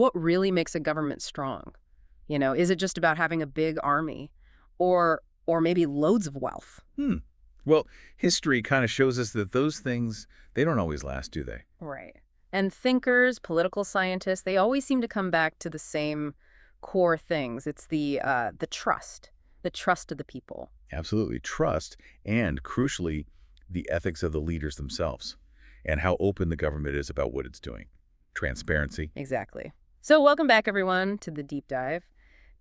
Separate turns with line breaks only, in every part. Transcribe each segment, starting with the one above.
What really makes a government strong? Is it just about having a big army or maybe loads of wealth?
Well, history kind of shows us that those things, they don't always last, do they?
Right. And thinkers, political scientists, they always seem to come back to the same core things. It's the trust of the people.
Absolutely. Trust and, crucially, the ethics of the leaders themselves and how open the government is about what it's doing. Transparency.
Exactly. So welcome back, everyone, to the deep dive.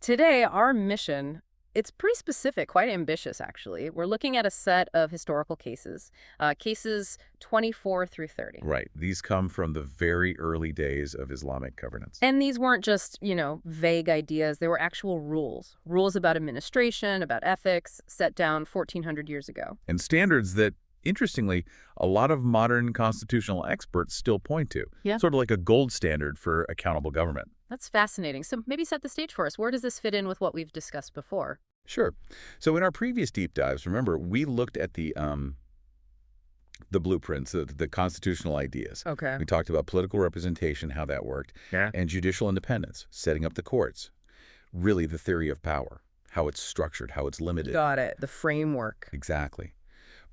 Today, our mission, it's pretty specific, quite ambitious, actually. We're looking at a set of historical cases, cases 24 through 30.
Right. These come from the very early days of Islamic governance.
And these weren't just, vague ideas. They were actual rules about administration, about ethics, set down 1,400 years ago.
And standards that, interestingly, a lot of modern constitutional experts still point to.
Yeah.
Sort of like a gold standard for accountable government.
That's fascinating. So maybe set the stage for us. Where does this fit in with what we've discussed before?
Sure. So in our previous deep dives, remember, we looked at the blueprints, the constitutional ideas.
Okay.
We talked about political representation, how that worked, and judicial independence, setting up the courts. Really, the theory of power, how it's structured, how it's limited.
Got it. The framework.
Exactly.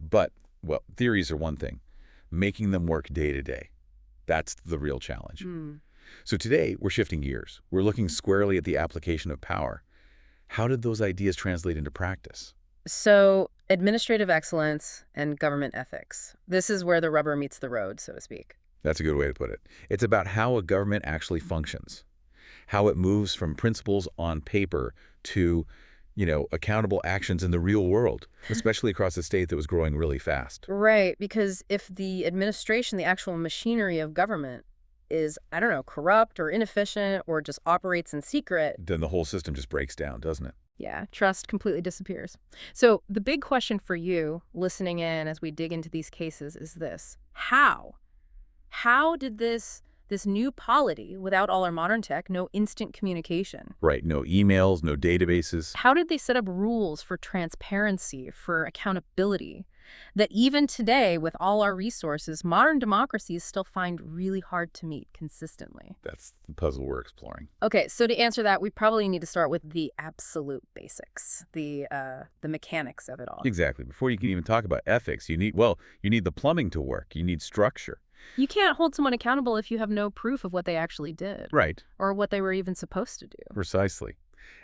But, well, theories are one thing. Making them work day to day, that's the real challenge. So today, we're shifting gears. We're looking squarely at the application of power. How did those ideas translate into practice?
So administrative excellence and government ethics. This is where the rubber meets the road, so to speak.
That's a good way to put it. It's about how a government actually functions, how it moves from principles on paper to, accountable actions in the real world, especially across a state that was growing really fast.
Right, because if the administration, the actual machinery of government is, corrupt or inefficient or just operates in secret,
Then the whole system just breaks down, doesn't it?
yeah, trust completely disappears. So the big question for you listening in as we dig into these cases is this. How did this new polity, without all our modern tech, no instant communication,
Right, no emails, no databases.
how did they set up rules for transparency, for accountability, that even today, with all our resources, modern democracies still find really hard to meet consistently?
That's the puzzle we're exploring.
Okay, so to answer that, we probably need to start with the absolute basics, the mechanics of it all.
Exactly. Before you can even talk about ethics, you need the plumbing to work. You need structure.
You can't hold someone accountable if you have no proof of what they actually did.
Right.
Or what they were even supposed to do.
Precisely.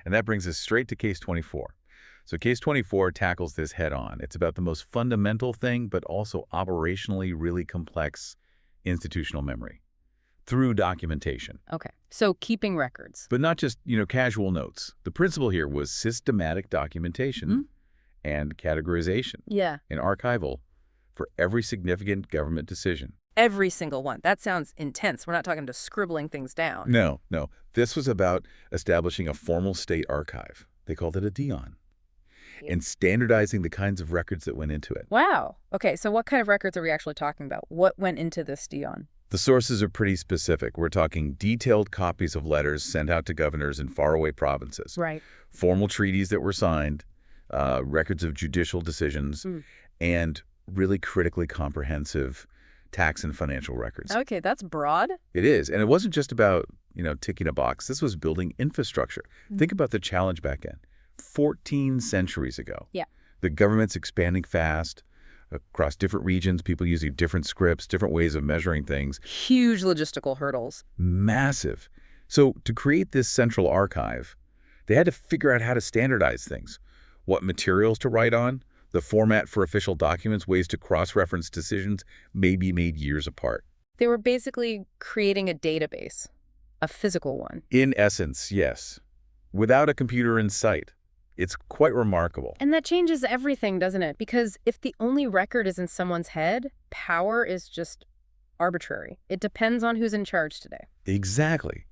And that brings us straight to case 24. So case 24 tackles this head on. It's about the most fundamental thing, but also operationally really complex institutional memory through documentation.
Okay, so keeping records.
But not just, casual notes. The principle here was systematic documentation and categorization
Yeah.
and archival for every significant government decision.
Every single one. That sounds intense. We're not talking just scribbling things down.
No. This was about establishing a formal state archive. They called it a Dion. And standardizing the kinds of records that went into it.
Wow. Okay, so what kind of records are we actually talking about? What went into this, Dion?
The sources are pretty specific. We're talking detailed copies of letters sent out to governors in faraway provinces.
Right.
Formal treaties that were signed, records of judicial decisions, and really critically comprehensive tax and financial records.
Okay, that's broad.
It is. And it wasn't just about, ticking a box. This was building infrastructure. Think about the challenge back then. 14 centuries ago.
Yeah.
The government's expanding fast across different regions, people using different scripts, different ways of measuring things.
Huge logistical hurdles.
Massive. So to create this central archive, they had to figure out how to standardize things, what materials to write on, the format for official documents, ways to cross-reference decisions may be made years apart.
They were basically creating a database, a physical one.
In essence, yes. Without a computer in sight. It's quite remarkable.
And that changes everything, doesn't it? Because if the only record is in someone's head, power is just arbitrary. It depends on who's in charge today.
Exactly.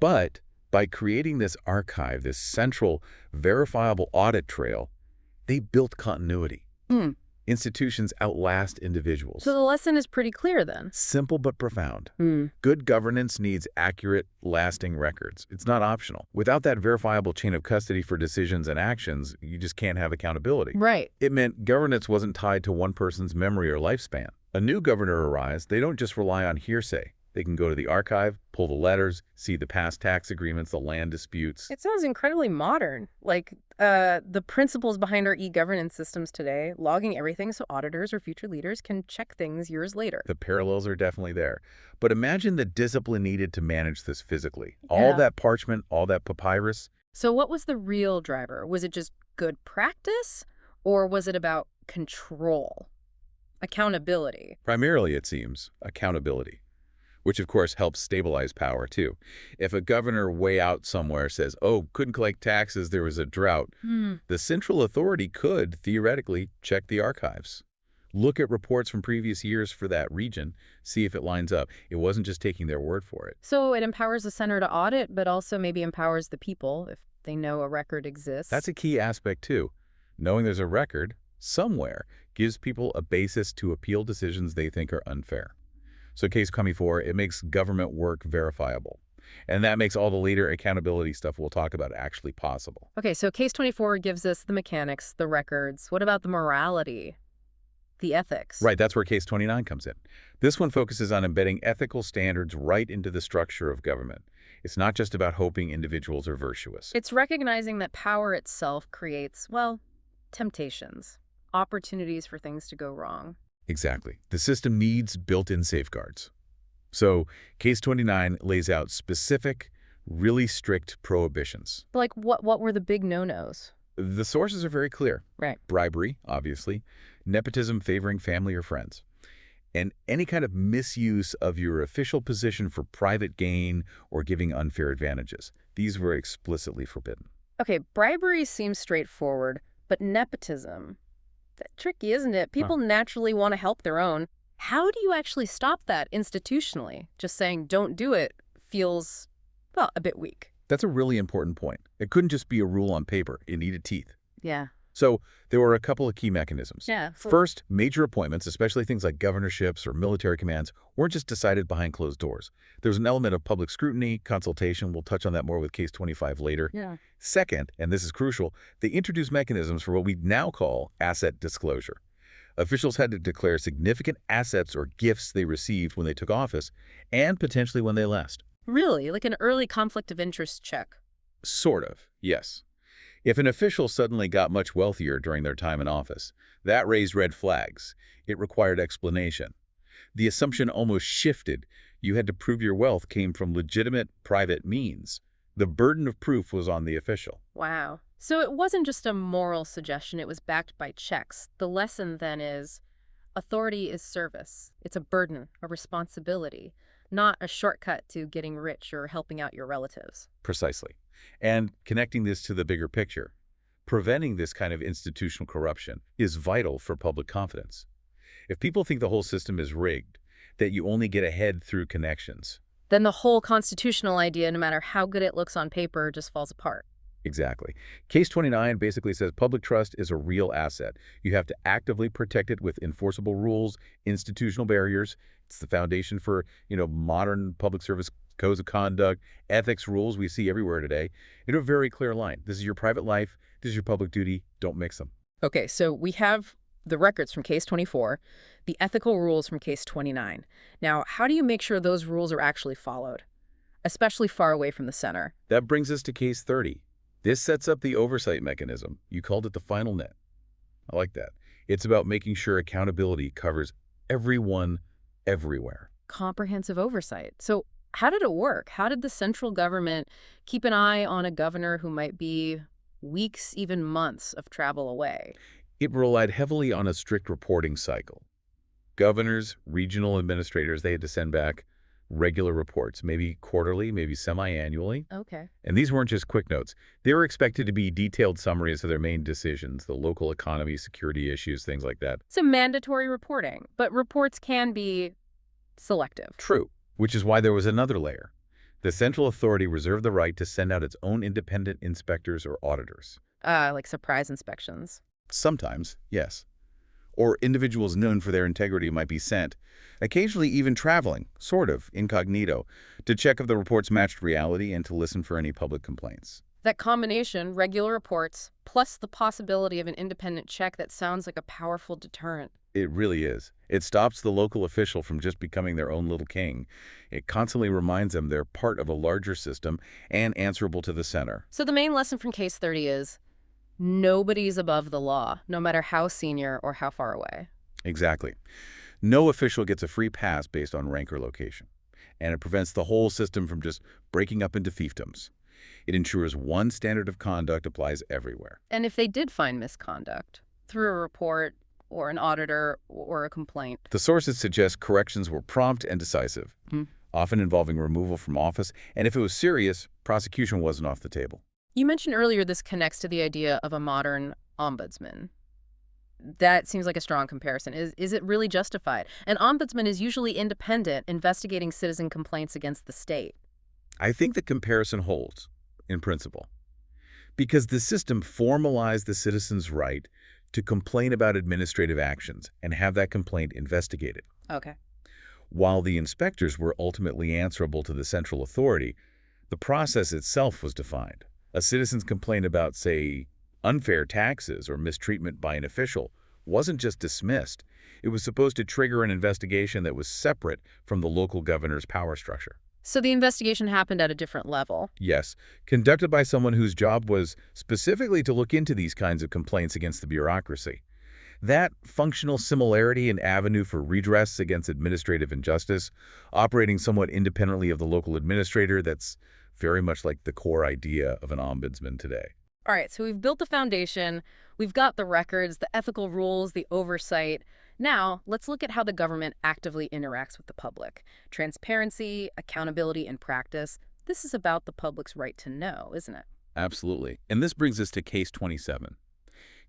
But by creating this archive, this central verifiable audit trail, they built continuity. Institutions outlast individuals.
So the lesson is pretty clear then.
Simple but profound. Good governance needs accurate, lasting records. It's not optional. Without that verifiable chain of custody for decisions and actions, you just can't have accountability.
Right.
It meant governance wasn't tied to one person's memory or lifespan. A new governor arrives, they don't just rely on hearsay. They can go to the archive, pull the letters, see the past tax agreements, the land disputes.
It sounds incredibly modern, like the principles behind our e-governance systems today, logging everything so auditors or future leaders can check things years later.
The parallels are definitely there. But imagine the discipline needed to manage this physically. All
Yeah.
that parchment, all that papyrus.
So what was the real driver? Was it just good practice, or was it about control, accountability?
Primarily, it seems, accountability, which of course helps stabilize power too. If a governor way out somewhere says, oh, couldn't collect taxes, there was a drought, the central authority could, theoretically, check the archives. Look at reports from previous years for that region, see if it lines up. It wasn't just taking their word for it.
So it empowers the center to audit, but also maybe empowers the people if they know a record exists.
That's a key aspect too. Knowing there's a record somewhere gives people a basis to appeal decisions they think are unfair. So case 24, it makes government work verifiable. And that makes all the later accountability stuff we'll talk about actually possible.
Okay, so case 24 gives us the mechanics, the records. What about the morality, the ethics?
Right, that's where case 29 comes in. This one focuses on embedding ethical standards right into the structure of government. It's not just about hoping individuals are virtuous.
It's recognizing that power itself creates, well, temptations, opportunities for things to go wrong.
Exactly. The system needs built-in safeguards. So, case 29 lays out specific, really strict prohibitions.
But like, what were the big no-nos?
The sources are very clear.
Right.
Bribery, obviously, nepotism favoring family or friends, and any kind of misuse of your official position for private gain or giving unfair advantages. These were explicitly forbidden.
Okay, bribery seems straightforward, but nepotism, that's tricky, isn't it? People naturally want to help their own. How do you actually stop that institutionally? Just saying don't do it feels, well, a bit weak.
That's a really important point. It couldn't just be a rule on paper. It needed teeth.
Yeah.
So there were a couple of key mechanisms.
Yeah.
First, major appointments, especially things like governorships or military commands, weren't just decided behind closed doors. There was an element of public scrutiny, consultation. We'll touch on that more with case 25 later.
Yeah.
Second, and this is crucial, they introduced mechanisms for what we now call asset disclosure. Officials had to declare significant assets or gifts they received when they took office and potentially when they left.
Really? Like an early conflict of interest check?
Sort of, yes. If an official suddenly got much wealthier during their time in office, that raised red flags. It required explanation. The assumption almost shifted. You had to prove your wealth came from legitimate private means. The burden of proof was on the official.
Wow. So it wasn't just a moral suggestion, it was backed by checks. The lesson then is authority is service. It's a burden, a responsibility, not a shortcut to getting rich or helping out your relatives.
Precisely. And connecting this to the bigger picture, preventing this kind of institutional corruption is vital for public confidence. If people think the whole system is rigged, that you only get ahead through connections.
Then the whole constitutional idea, no matter how good it looks on paper, just falls apart.
Exactly. Case 29 basically says public trust is a real asset. You have to actively protect it with enforceable rules, institutional barriers. It's the foundation for, modern public service codes of conduct, ethics rules we see everywhere today. In a very clear line. This is your private life. This is your public duty. Don't mix them.
Okay, so we have the records from case 24, the ethical rules from case 29. Now, how do you make sure those rules are actually followed, especially far away from the center?
That brings us to case 30. This sets up the oversight mechanism. You called it the final net. I like that. It's about making sure accountability covers everyone, everywhere.
Comprehensive oversight. So how did it work? How did the central government keep an eye on a governor who might be weeks, even months of travel away?
It relied heavily on a strict reporting cycle. Governors, regional administrators, they had to send back regular reports, maybe quarterly, maybe semi-annually.
Okay.
And these weren't just quick notes. They were expected to be detailed summaries of their main decisions, the local economy, security issues, things like that.
So mandatory reporting, but reports can be selective.
True, which is why there was another layer. The central authority reserved the right to send out its own independent inspectors or auditors.
Like surprise inspections.
Sometimes, yes. Or individuals known for their integrity might be sent, occasionally even traveling, sort of, incognito, to check if the reports matched reality and to listen for any public complaints.
That combination, regular reports, plus the possibility of an independent check, that sounds like a powerful deterrent.
It really is. It stops the local official from just becoming their own little king. It constantly reminds them they're part of a larger system and answerable to the center.
So the main lesson from Case 30 is nobody's above the law, no matter how senior or how far away.
Exactly. No official gets a free pass based on rank or location. And it prevents the whole system from just breaking up into fiefdoms. It ensures one standard of conduct applies everywhere.
And if they did find misconduct through a report or an auditor or a complaint.
The sources suggest corrections were prompt and decisive, often involving removal from office, and if it was serious, prosecution wasn't off the table.
You mentioned earlier this connects to the idea of a modern ombudsman. That seems like a strong comparison. Is it really justified? An ombudsman is usually independent, investigating citizen complaints against the state.
I think the comparison holds, in principle, because the system formalized the citizen's right to complain about administrative actions and have that complaint investigated.
Okay.
While the inspectors were ultimately answerable to the central authority, the process itself was defined. A citizen's complaint about, say, unfair taxes or mistreatment by an official wasn't just dismissed. It was supposed to trigger an investigation that was separate from the local governor's power structure.
So the investigation happened at a different level.
Yes, conducted by someone whose job was specifically to look into these kinds of complaints against the bureaucracy. That functional similarity and avenue for redress against administrative injustice, operating somewhat independently of the local administrator, that's very much like the core idea of an ombudsman today.
All right, so we've built the foundation, we've got the records, the ethical rules, the oversight. Now, let's look at how the government actively interacts with the public. Transparency, accountability, and practice. This is about the public's right to know, isn't it?
Absolutely. And this brings us to Case 27.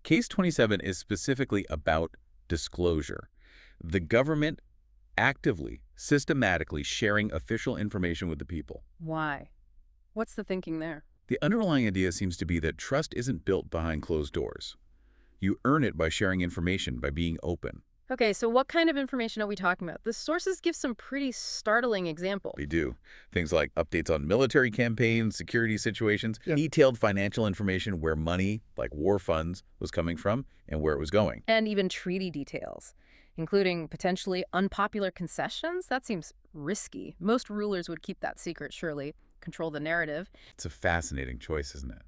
Case 27 is specifically about disclosure. The government actively, systematically sharing official information with the people.
Why? What's the thinking there?
The underlying idea seems to be that trust isn't built behind closed doors. You earn it by sharing information, by being open.
Okay, so what kind of information are we talking about? The sources give some pretty startling examples.
They do. Things like updates on military campaigns, security situations, detailed financial information where money, like war funds, was coming from and where it was going.
And even treaty details, including potentially unpopular concessions. That seems risky. Most rulers would keep that secret, surely. Control the narrative.
It's a fascinating choice, isn't it?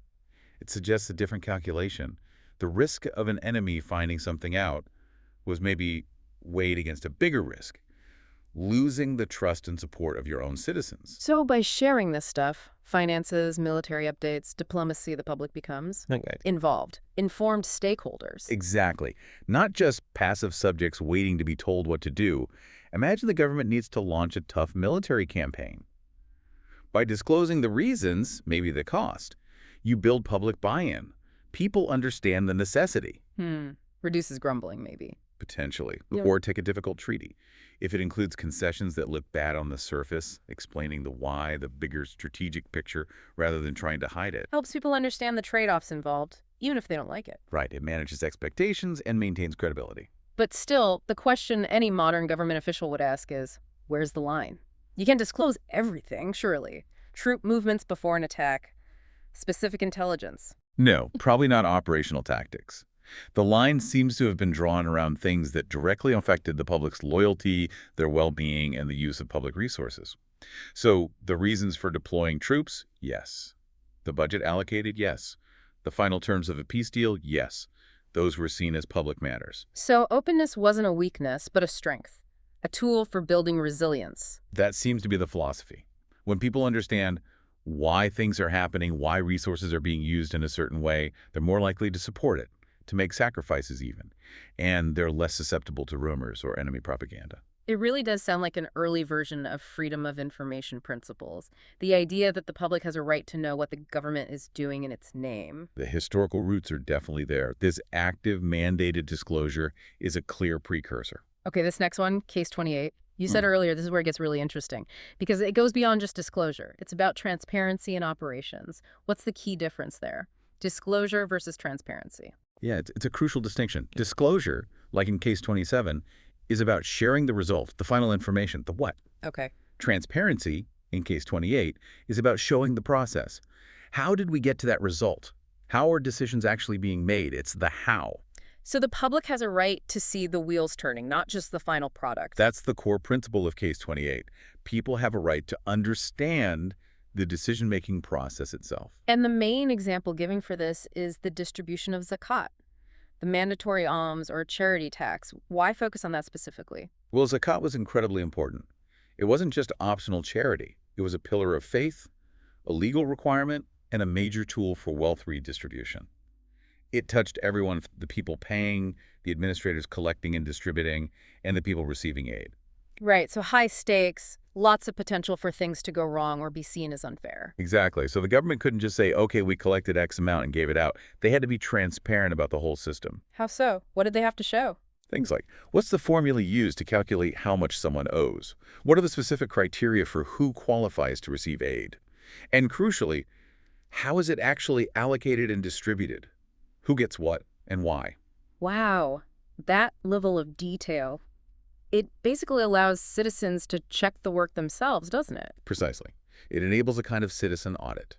It suggests a different calculation. The risk of an enemy finding something out was maybe weighed against a bigger risk, losing the trust and support of your own citizens.
So by sharing this stuff, finances, military updates, diplomacy, the public becomes involved, informed stakeholders.
Exactly. Not just passive subjects waiting to be told what to do. Imagine the government needs to launch a tough military campaign. By disclosing the reasons, maybe the cost, you build public buy-in. People understand the necessity.
Reduces grumbling, maybe.
Potentially. Or take a difficult treaty. If it includes concessions that look bad on the surface, explaining the why, the bigger strategic picture, rather than trying to hide it.
Helps people understand the trade-offs involved, even if they don't like it.
Right. It manages expectations and maintains credibility.
But still, the question any modern government official would ask is, where's the line? You can't disclose everything, surely. Troop movements before an attack, specific intelligence.
No, probably not operational tactics. The line seems to have been drawn around things that directly affected the public's loyalty, their well-being, and the use of public resources. So the reasons for deploying troops, yes. The budget allocated, yes. The final terms of a peace deal, yes. Those were seen as public matters.
So openness wasn't a weakness, but a strength, a tool for building resilience.
That seems to be the philosophy. When people understand why things are happening, why resources are being used in a certain way, they're more likely to support it, to make sacrifices even, and they're less susceptible to rumors or enemy propaganda.
It really does sound like an early version of freedom of information principles, the idea that the public has a right to know what the government is doing in its name.
The historical roots are definitely there. This active mandated disclosure is a clear precursor.
Okay, this next one, Case 28. You said earlier, this is where it gets really interesting, because it goes beyond just disclosure. It's about transparency and operations. What's the key difference there? Disclosure versus transparency.
Yeah, it's a crucial distinction. Disclosure, like in Case 27, is about sharing the result, the final information, the what.
Okay.
Transparency, in Case 28, is about showing the process, How did we get to that result? How are decisions actually being made? It's the how.
So the public has a right to see the wheels turning, not just the final product.
That's the core principle of Case 28. People have a right to understand the decision-making process itself.
And the main example given for this is the distribution of zakat, the mandatory alms or charity tax. Why focus on that specifically?
Well, zakat was incredibly important. It wasn't just optional charity. It was a pillar of faith, a legal requirement, and a major tool for wealth redistribution. It touched everyone, the people paying, the administrators collecting and distributing, and the people receiving aid.
Right, so high stakes, lots of potential for things to go wrong or be seen as unfair.
Exactly. So the government couldn't just say, okay, we collected X amount and gave it out. They had to be transparent about the whole system.
How so? What did they have to show?
Things like, what's the formula used to calculate how much someone owes? What are the specific criteria for who qualifies to receive aid? And crucially, how is it actually allocated and distributed? Who gets what and why?
Wow, that level of detail. It basically allows citizens to check the work themselves, doesn't it?
Precisely. It enables a kind of citizen audit.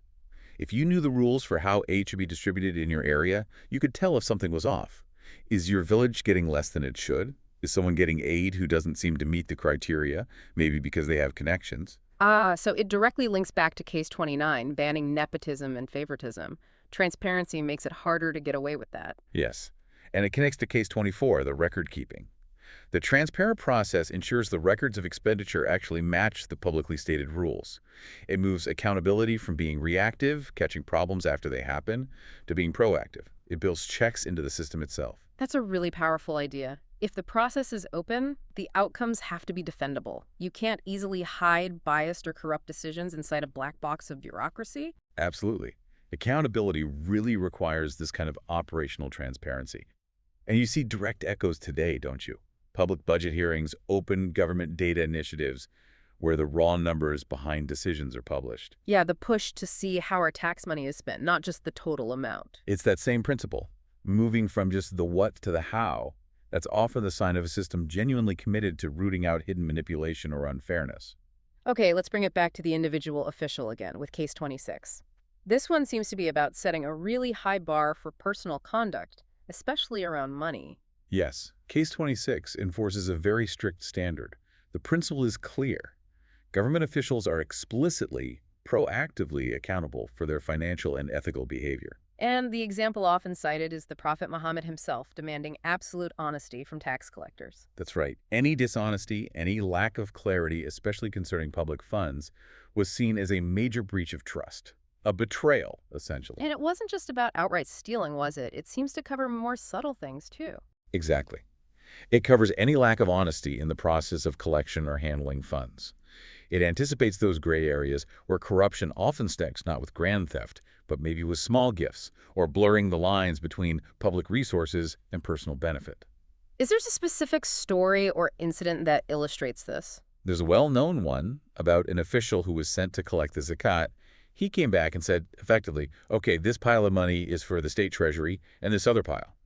If you knew the rules for how aid should be distributed in your area, you could tell if something was off. Is your village getting less than it should? Is someone getting aid who doesn't seem to meet the criteria, maybe because they have connections?
Ah, so it directly links back to Case 29, banning nepotism and favoritism. Transparency makes it harder to get away with that.
Yes. And it connects to Case 24, the record keeping. The transparent process ensures the records of expenditure actually match the publicly stated rules. It moves accountability from being reactive, catching problems after they happen, to being proactive. It builds checks into the system itself.
That's a really powerful idea. If the process is open, the outcomes have to be defendable. You can't easily hide biased or corrupt decisions inside a black box of bureaucracy.
Absolutely. Accountability really requires this kind of operational transparency. And you see direct echoes today, don't you? Public budget hearings, open government data initiatives, where the raw numbers behind decisions are published.
Yeah, the push to see how our tax money is spent, not just the total amount.
It's that same principle, moving from just the what to the how. That's often the sign of a system genuinely committed to rooting out hidden manipulation or unfairness.
Okay, let's bring it back to the individual official again with Case 26. This one seems to be about setting a really high bar for personal conduct, especially around money.
Yes, Case 26 enforces a very strict standard. The principle is clear. Government officials are explicitly, proactively accountable for their financial and ethical behavior.
And the example often cited is the Prophet Muhammad himself demanding absolute honesty from tax collectors.
That's right. Any dishonesty, any lack of clarity, especially concerning public funds, was seen as a major breach of trust. A betrayal, essentially.
And it wasn't just about outright stealing, was it? It seems to cover more subtle things, too.
Exactly. It covers any lack of honesty in the process of collection or handling funds. It anticipates those gray areas where corruption often sticks not with grand theft, but maybe with small gifts, or blurring the lines between public resources and personal benefit.
Is there a specific story or incident that illustrates this?
There's a well-known one about an official who was sent to collect the zakat. He came back and said, effectively, okay, this pile of money is for the state treasury and this other pile.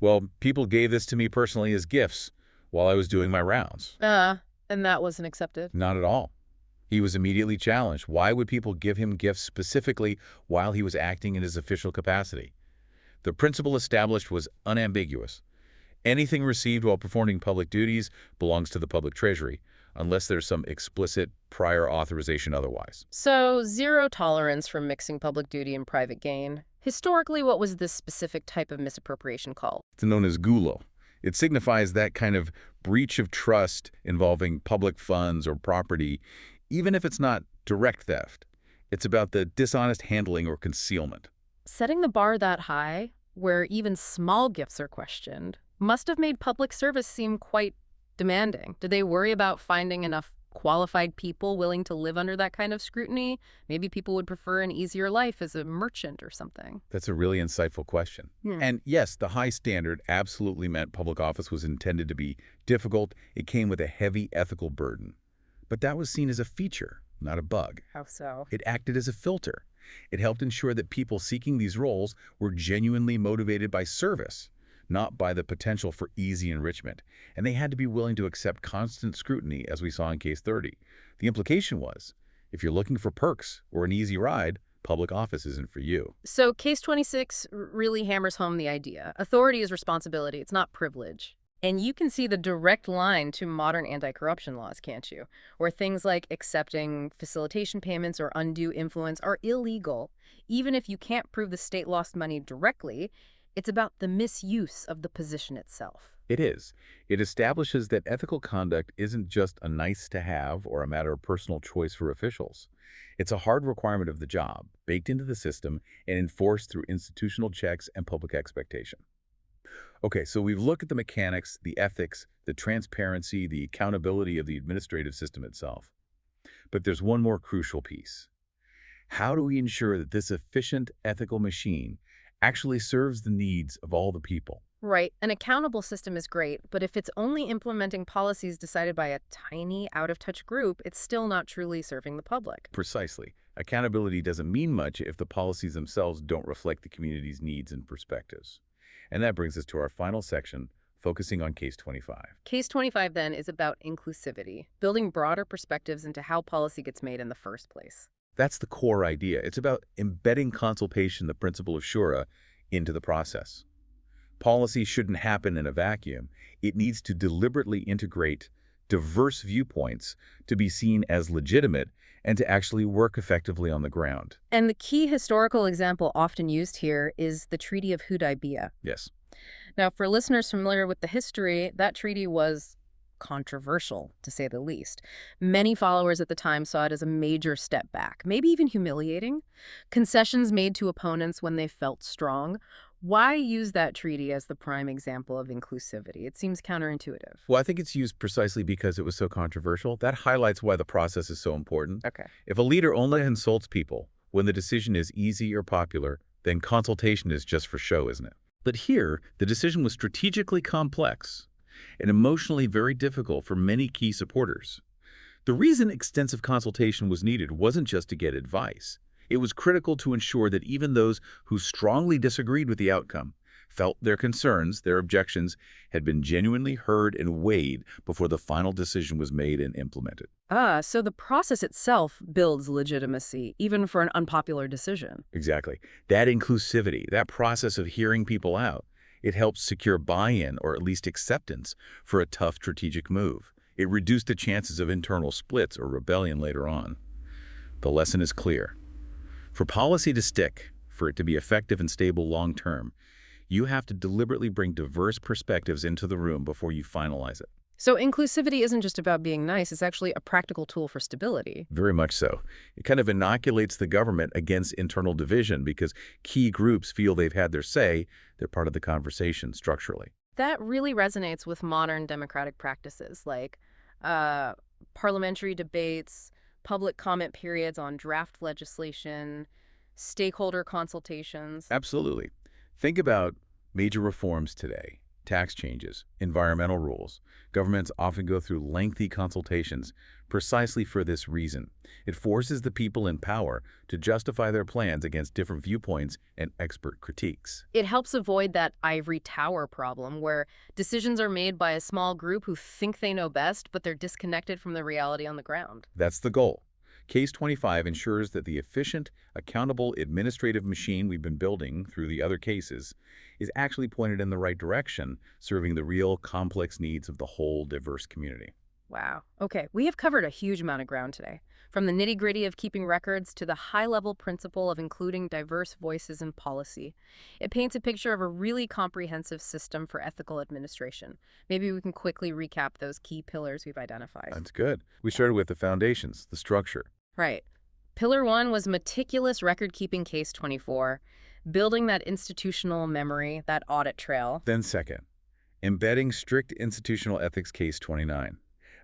Well, people gave this to me personally as gifts while I was doing my rounds.
And that wasn't accepted?
Not at all. He was immediately challenged. Why would people give him gifts specifically while he was acting in his official capacity? The principle established was unambiguous. Anything received while performing public duties belongs to the public treasury, unless there's some explicit prior authorization otherwise.
So, zero tolerance for mixing public duty and private gain. Historically, what was this specific type of misappropriation called?
It's known as gulo. It signifies that kind of breach of trust involving public funds or property, even if it's not direct theft. It's about the dishonest handling or concealment.
Setting the bar that high, where even small gifts are questioned, must have made public service seem quite demanding. Did they worry about finding enough qualified people willing to live under that kind of scrutiny? Maybe people would prefer an easier life as a merchant or something.
That's a really insightful question. And yes, the high standard absolutely meant public office was intended to be difficult. It came with a heavy ethical burden. But that was seen as a feature, not a bug.
How so?
It acted as a filter. It helped ensure that people seeking these roles were genuinely motivated by service, not by the potential for easy enrichment. And they had to be willing to accept constant scrutiny, as we saw in Case 30. The implication was, if you're looking for perks or an easy ride, public office isn't for you.
So case 26 really hammers home the idea. Authority is responsibility. It's not privilege. And you can see the direct line to modern anti-corruption laws, can't you? Where things like accepting facilitation payments or undue influence are illegal. Even if you can't prove the state lost money directly, it's about the misuse of the position itself.
It is. It establishes that ethical conduct isn't just a nice-to-have or a matter of personal choice for officials. It's a hard requirement of the job, baked into the system and enforced through institutional checks and public expectation. Okay, so we've looked at the mechanics, the ethics, the transparency, the accountability of the administrative system itself. But there's one more crucial piece. How do we ensure that this efficient, ethical machine actually serves the needs of all the people?
Right. An accountable system is great, but if it's only implementing policies decided by a tiny, out-of-touch group, it's still not truly serving the public.
Precisely. Accountability doesn't mean much if the policies themselves don't reflect the community's needs and perspectives. And that brings us to our final section, focusing on Case 25.
Case 25, then, is about inclusivity, building broader perspectives into how policy gets made in the first place.
That's the core idea. It's about embedding consultation, the principle of shura, into the process. Policy shouldn't happen in a vacuum. It needs to deliberately integrate diverse viewpoints to be seen as legitimate and to actually work effectively on the ground.
And the key historical example often used here is the Treaty of Hudaybiyah.
Yes.
Now, for listeners familiar with the history, that treaty was controversial, to say the least. Many followers at the time saw it as a major step back, maybe even humiliating. Concessions made to opponents when they felt strong. Why use that treaty as the prime example of inclusivity? It seems counterintuitive.
Well, I think it's used precisely because it was so controversial. That highlights why the process is so important.
Okay.
If a leader only insults people when the decision is easy or popular, then consultation is just for show, isn't it? But here, the decision was strategically complex and emotionally very difficult for many key supporters. The reason extensive consultation was needed wasn't just to get advice. It was critical to ensure that even those who strongly disagreed with the outcome felt their concerns, their objections, had been genuinely heard and weighed before the final decision was made and implemented.
So the process itself builds legitimacy, even for an unpopular decision.
Exactly. That inclusivity, that process of hearing people out, it helps secure buy-in or at least acceptance for a tough strategic move. It reduced the chances of internal splits or rebellion later on. The lesson is clear. For policy to stick, for it to be effective and stable long-term, you have to deliberately bring diverse perspectives into the room before you finalize it.
So inclusivity isn't just about being nice, it's actually a practical tool for stability.
Very much so. It kind of inoculates the government against internal division because key groups feel they've had their say, they're part of the conversation structurally.
That really resonates with modern democratic practices like parliamentary debates, public comment periods on draft legislation, stakeholder consultations.
Absolutely. Think about major reforms today, tax changes, environmental rules. Governments often go through lengthy consultations precisely for this reason. It forces the people in power to justify their plans against different viewpoints and expert critiques.
It helps avoid that ivory tower problem where decisions are made by a small group who think they know best, but they're disconnected from the reality on the ground.
That's the goal. Case 25 ensures that the efficient, accountable administrative machine we've been building through the other cases is actually pointed in the right direction, serving the real, complex needs of the whole diverse community.
Wow. Okay, we have covered a huge amount of ground today, from the nitty-gritty of keeping records to the high-level principle of including diverse voices in policy. It paints a picture of a really comprehensive system for ethical administration. Maybe we can quickly recap those key pillars we've identified.
That's good. We started with the foundations, the structure.
Right. Pillar 1 was meticulous record-keeping case 24, building that institutional memory, that audit trail.
Then second, embedding strict institutional ethics case 29.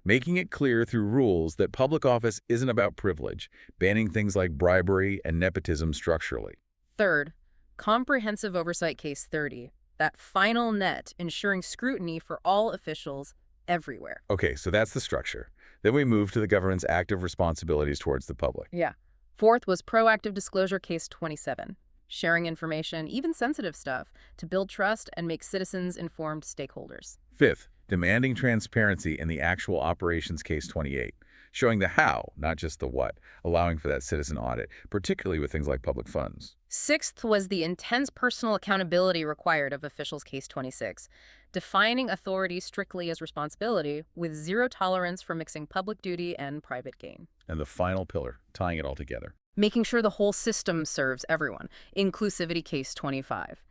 Making it clear through rules that public office isn't about privilege, banning things like bribery and nepotism structurally.
Third, comprehensive oversight case 30, that final net ensuring scrutiny for all officials everywhere.
Okay, so that's the structure. Then we move to the government's active responsibilities towards the public.
Yeah. Fourth was proactive disclosure case 27, sharing information, even sensitive stuff, to build trust and make citizens informed stakeholders.
Fifth, demanding transparency in the actual operations case 28, showing the how, not just the what, allowing for that citizen audit, particularly with things like public funds.
Sixth was the intense personal accountability required of officials case 26, defining authority strictly as responsibility with zero tolerance for mixing public duty and private gain.
And the final pillar, tying it all together.
Making sure the whole system serves everyone, inclusivity case 25.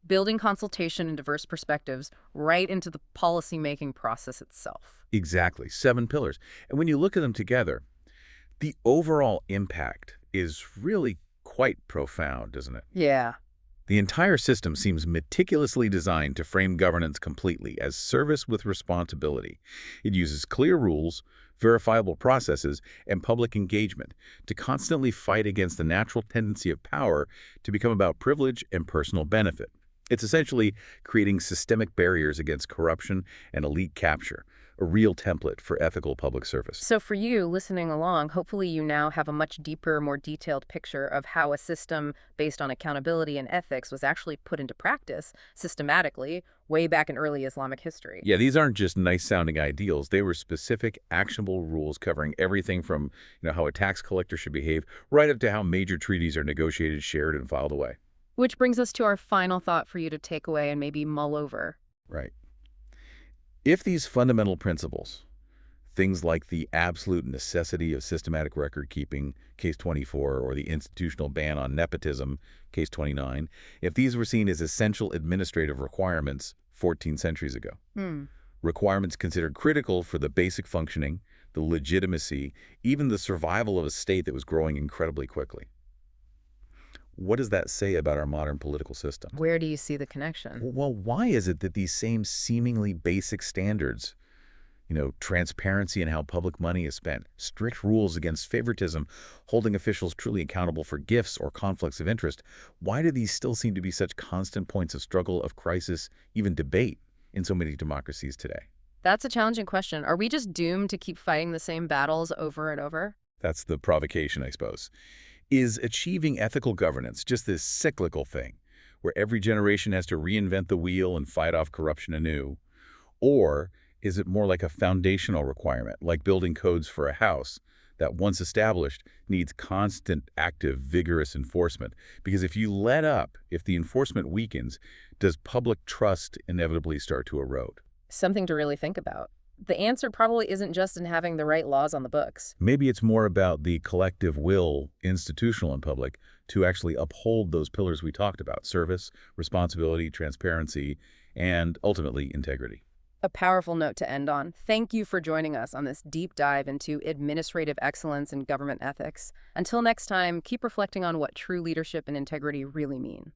Building consultation and diverse perspectives right into the policy-making process itself.
Exactly, 7 pillars. And when you look at them together, the overall impact is really quite profound, isn't it?
Yeah.
The entire system seems meticulously designed to frame governance completely as service with responsibility. It uses clear rules, verifiable processes, and public engagement to constantly fight against the natural tendency of power to become about privilege and personal benefit. It's essentially creating systemic barriers against corruption and elite capture, a real template for ethical public service.
So for you, listening along, hopefully you now have a much deeper, more detailed picture of how a system based on accountability and ethics was actually put into practice systematically way back in early Islamic history.
Yeah, these aren't just nice-sounding ideals. They were specific, actionable rules covering everything from, how a tax collector should behave, right up to how major treaties are negotiated, shared, and filed away.
Which brings us to our final thought for you to take away and maybe mull over.
Right. If these fundamental principles, things like the absolute necessity of systematic record keeping, case 24, or the institutional ban on nepotism, case 29, if these were seen as essential administrative requirements 14 centuries ago, requirements considered critical for the basic functioning, the legitimacy, even the survival of a state that was growing incredibly quickly. What does that say about our modern political system?
Where do you see the connection?
Well, why is it that these same seemingly basic standards, transparency in how public money is spent, strict rules against favoritism, holding officials truly accountable for gifts or conflicts of interest, why do these still seem to be such constant points of struggle, of crisis, even debate in so many democracies today?
That's a challenging question. Are we just doomed to keep fighting the same battles over and over?
That's the provocation, I suppose. Is achieving ethical governance just this cyclical thing, where every generation has to reinvent the wheel and fight off corruption anew? Or is it more like a foundational requirement, like building codes for a house, that once established needs constant, active, vigorous enforcement? Because if you let up, if the enforcement weakens, does public trust inevitably start to erode?
Something to really think about. The answer probably isn't just in having the right laws on the books.
Maybe it's more about the collective will, institutional and public, to actually uphold those pillars we talked about: service, responsibility, transparency, and ultimately integrity.
A powerful note to end on. Thank you for joining us on this deep dive into administrative excellence and government ethics. Until next time, keep reflecting on what true leadership and integrity really mean.